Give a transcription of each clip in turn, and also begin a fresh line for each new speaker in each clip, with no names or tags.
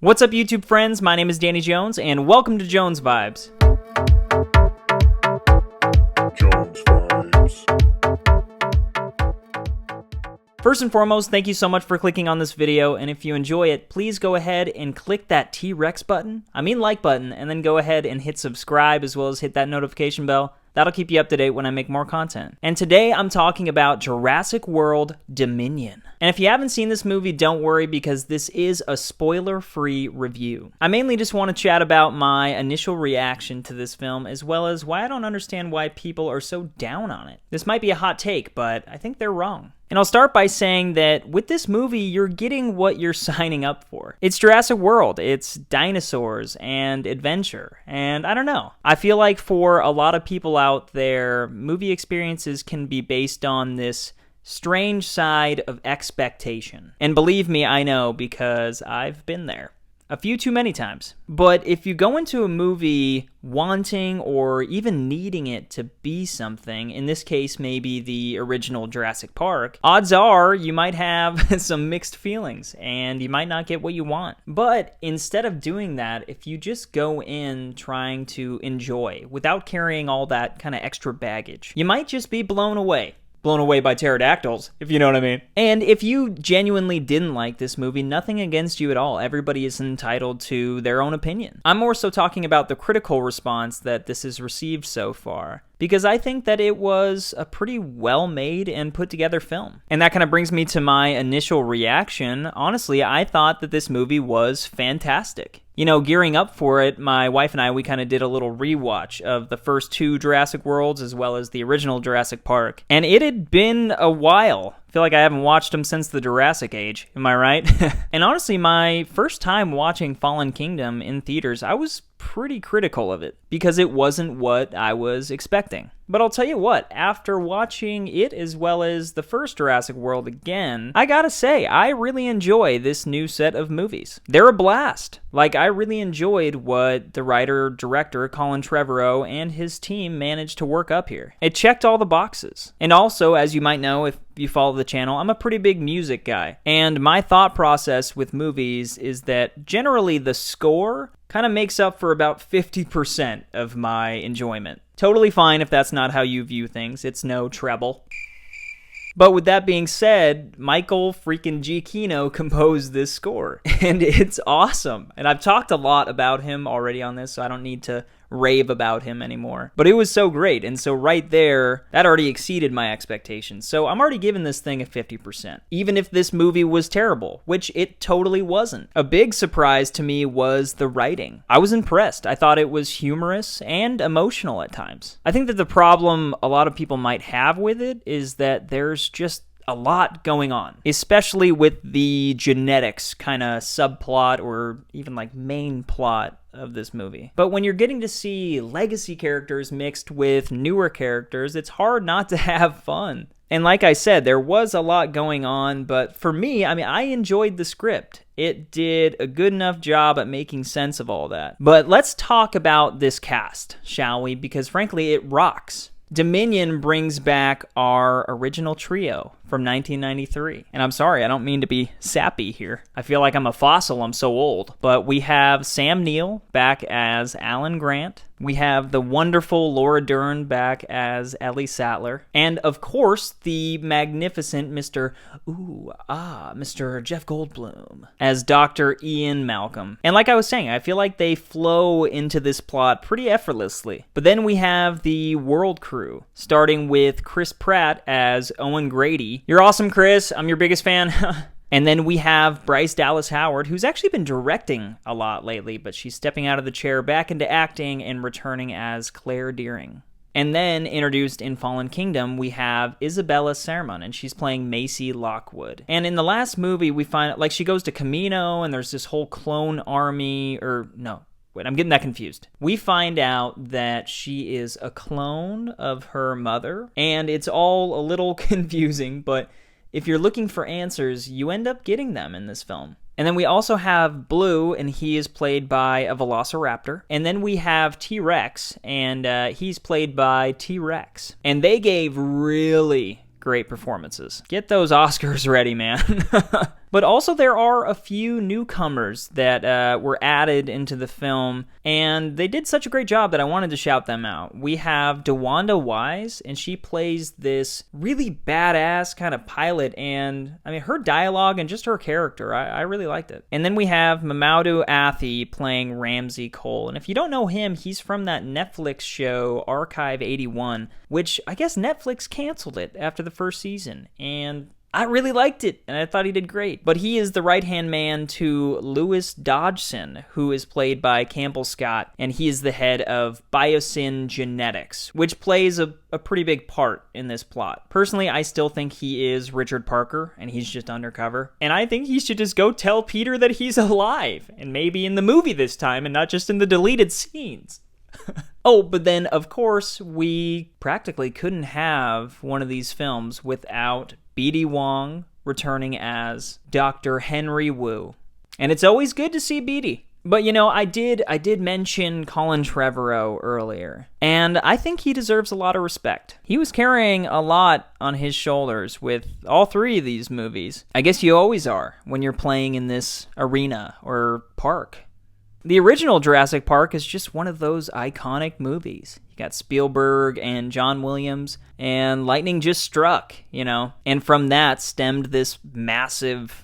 What's up, YouTube friends? My name is Danny Jones, and welcome to Jones Vibes.
Jones Vibes.
First and foremost, thank you so much for clicking on this video, and if you enjoy it, please go ahead and click that T-Rex button, like button, and then go ahead and hit subscribe as well as hit that notification bell. That'll keep you up to date when I make more content. And today I'm talking about Jurassic World Dominion. And if you haven't seen this movie, don't worry because this is a spoiler-free review. I mainly just want to chat about my initial reaction to this film as well as why I don't understand why people are so down on it. This might be a hot take, but I think they're wrong. And I'll start by saying that with this movie, you're getting what you're signing up for. It's Jurassic World, it's dinosaurs and adventure, and I don't know. I feel like for a lot of people out there, movie experiences can be based on this strange side of expectation. And believe me, I know because I've been there. A few too many times. But if you go into a movie wanting or even needing it to be something, in this case maybe the original Jurassic Park, odds are you might have some mixed feelings and you might not get what you want. But instead of doing that, if you just go in trying to enjoy without carrying all that kind of extra baggage, you might just be blown away. Blown away by pterodactyls, if you know what I mean. And if you genuinely didn't like this movie, nothing against you at all. Everybody is entitled to their own opinion. I'm more so talking about the critical response that this has received so far, because I think that it was a pretty well-made and put-together film. And that kind of brings me to my initial reaction. Honestly, I thought that this movie was fantastic. You know, gearing up for it, my wife and I, we kind of did a little rewatch of the first two Jurassic Worlds as well as the original Jurassic Park. And it had been a while. I feel like I haven't watched them since the Jurassic Age, am I right? And honestly, my first time watching Fallen Kingdom in theaters, I was pretty critical of it because it wasn't what I was expecting. But I'll tell you what, after watching it as well as the first Jurassic World again, I gotta say, I really enjoy this new set of movies. They're a blast. Like, I really enjoyed what the writer-director Colin Trevorrow and his team managed to work up here. It checked all the boxes. And also, as you might know if you follow the channel, I'm a pretty big music guy. And my thought process with movies is that generally the score kind of makes up for about 50% of my enjoyment. Totally fine if that's not how you view things. It's no treble. But with that being said, Michael freaking Giacchino composed this score, and it's awesome. And I've talked a lot about him already on this, so I don't need to rave about him anymore. But it was so great, and so right there, that already exceeded my expectations. So I'm already giving this thing a 50%, even if this movie was terrible, which it totally wasn't. A big surprise to me was the writing. I was impressed. I thought it was humorous and emotional at times. I think that the problem a lot of people might have with it is that there's just a lot going on, especially with the genetics kind of subplot or even like main plot of this movie. But when you're getting to see legacy characters mixed with newer characters, it's hard not to have fun. And like I said, there was a lot going on, but for me, I enjoyed the script. It did a good enough job at making sense of all that. But let's talk about this cast, shall we? Because frankly, it rocks. Dominion brings back our original trio from 1993. And I'm sorry, I don't mean to be sappy here. I feel like I'm a fossil, I'm so old. But we have Sam Neill back as Alan Grant. We have the wonderful Laura Dern back as Ellie Sattler. And of course, the magnificent Mr. Jeff Goldblum as Dr. Ian Malcolm. And like I was saying, I feel like they flow into this plot pretty effortlessly. But then we have the world crew, starting with Chris Pratt as Owen Grady. You're awesome, Chris. I'm your biggest fan. And then we have Bryce Dallas Howard, who's actually been directing a lot lately, but she's stepping out of the chair back into acting and returning as Claire Dearing. And then, introduced in Fallen Kingdom, we have Isabella Sermon, and she's playing Macy Lockwood. And in the last movie, we find, like, she goes to Camino, and there's this whole clone army, Wait, I'm getting that confused. We find out that she is a clone of her mother, and it's all a little confusing, but if you're looking for answers, you end up getting them in this film. And then we also have Blue, and he is played by a velociraptor. And then we have T-Rex, and he's played by T-Rex. And they gave really great performances. Get those Oscars ready, man. But also there are a few newcomers that were added into the film, and they did such a great job that I wanted to shout them out. We have DeWanda Wise, and she plays this really badass kind of pilot, and I mean, her dialogue and just her character, I really liked it. And then we have Mamoudou Athie playing Ramsey Cole, and if you don't know him, he's from that Netflix show Archive 81, which I guess Netflix canceled it after the first season, and I really liked it, and I thought he did great. But he is the right-hand man to Lewis Dodgson, who is played by Campbell Scott, and he is the head of Biosyn Genetics, which plays a pretty big part in this plot. Personally, I still think he is Richard Parker, and he's just undercover. And I think he should just go tell Peter that he's alive, and maybe in the movie this time, and not just in the deleted scenes. Oh, but then, of course, we practically couldn't have one of these films without B.D. Wong returning as Dr. Henry Wu. And it's always good to see B.D. But, you know, I did mention Colin Trevorrow earlier, and I think he deserves a lot of respect. He was carrying a lot on his shoulders with all three of these movies. I guess you always are when you're playing in this arena or park. The original Jurassic Park is just one of those iconic movies. You got Spielberg and John Williams, and lightning just struck, you know, and from that stemmed this massive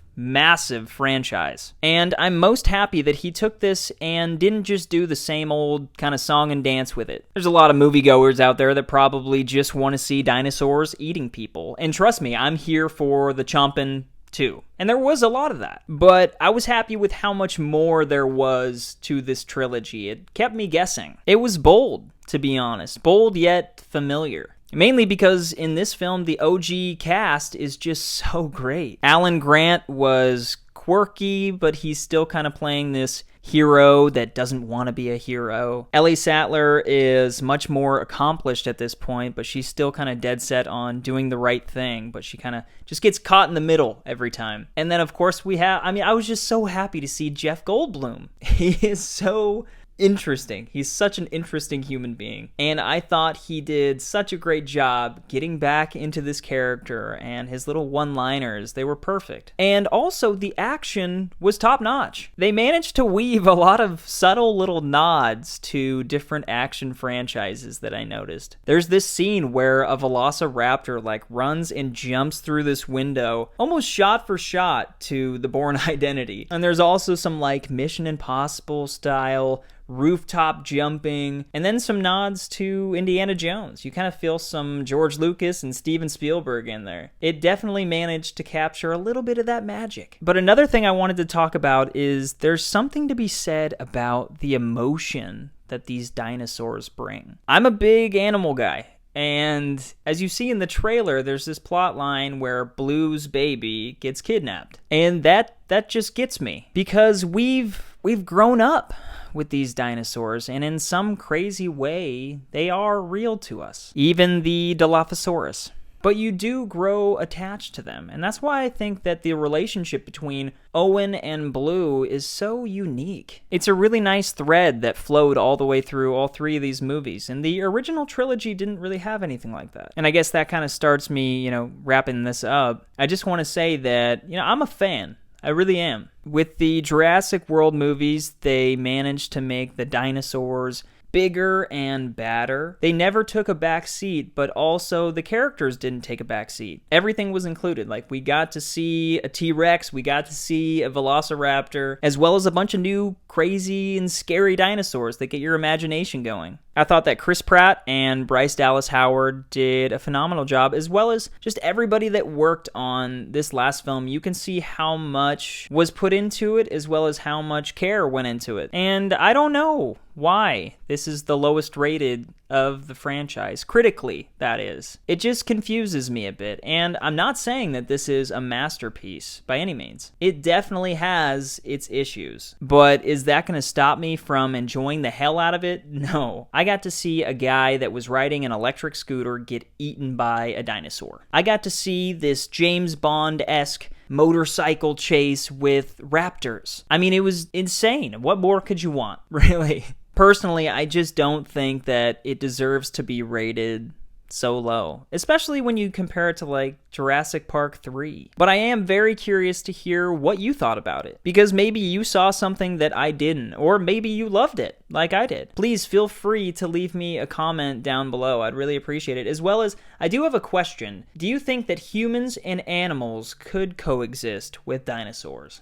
franchise. And I'm most happy that he took this and didn't just do the same old kind of song and dance with it. There's a lot of moviegoers out there that probably just want to see dinosaurs eating people. And trust me, I'm here for the chomping too. And there was a lot of that. But I was happy with how much more there was to this trilogy. It kept me guessing. It was bold, to be honest. Bold yet familiar. Mainly because in this film, the OG cast is just so great. Alan Grant was quirky, but he's still kind of playing this hero that doesn't want to be a hero. Ellie Sattler is much more accomplished at this point, but she's still kind of dead set on doing the right thing, but she kind of just gets caught in the middle every time. And then, of course, I was just so happy to see Jeff Goldblum. He is so interesting. He's such an interesting human being. And I thought he did such a great job getting back into this character, and his little one-liners, they were perfect. And also, the action was top-notch. They managed to weave a lot of subtle little nods to different action franchises that I noticed. There's this scene where a velociraptor runs and jumps through this window, almost shot for shot to The Bourne Identity. And there's also some Mission Impossible style rooftop jumping, and then some nods to Indiana Jones. You kind of feel some George Lucas and Steven Spielberg in there. It definitely managed to capture a little bit of that magic. But another thing I wanted to talk about is there's something to be said about the emotion that these dinosaurs bring. I'm a big animal guy. And as you see in the trailer, there's this plot line where Blue's baby gets kidnapped. And that just gets me. Because we've grown up with these dinosaurs, and in some crazy way, they are real to us. Even the Dilophosaurus. But you do grow attached to them, and that's why I think that the relationship between Owen and Blue is so unique. It's a really nice thread that flowed all the way through all three of these movies, and the original trilogy didn't really have anything like that. And I guess that kind of starts me, wrapping this up. I just want to say that, I'm a fan. I really am. With the Jurassic World movies, they managed to make the dinosaurs bigger and badder. They never took a back seat, but also the characters didn't take a back seat. Everything was included. We got to see a T-Rex, we got to see a Velociraptor, as well as a bunch of new crazy and scary dinosaurs that get your imagination going. I thought that Chris Pratt and Bryce Dallas Howard did a phenomenal job, as well as just everybody that worked on this last film. You can see how much was put into it, as well as how much care went into it. And I don't know why this is the lowest rated of the franchise, critically, that is. It just confuses me a bit, and I'm not saying that this is a masterpiece by any means. It definitely has its issues, but is that going to stop me from enjoying the hell out of it? No. I got to see a guy that was riding an electric scooter get eaten by a dinosaur. I got to see this James Bond-esque motorcycle chase with raptors. I mean, it was insane. What more could you want, really? Personally, I just don't think that it deserves to be rated so low, especially when you compare it to like Jurassic Park 3. But I am very curious to hear what you thought about it, because maybe you saw something that I didn't, or maybe you loved it like I did. Please feel free to leave me a comment down below. I'd really appreciate it. As well as, I do have a question. Do you think that humans and animals could coexist with dinosaurs?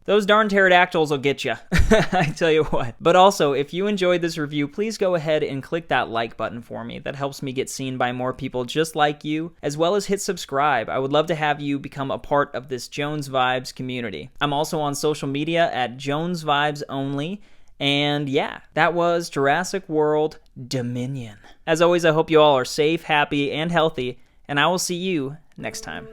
Those darn pterodactyls will get you, I tell you what. But also, if you enjoyed this review, please go ahead and click that like button for me. That helps me get seen by more people just like you, as well as hit subscribe. I would love to have you become a part of this Jones Vibes community. I'm also on social media at Jones Vibes Only. And yeah, that was Jurassic World Dominion. As always, I hope you all are safe, happy, and healthy, and I will see you next time.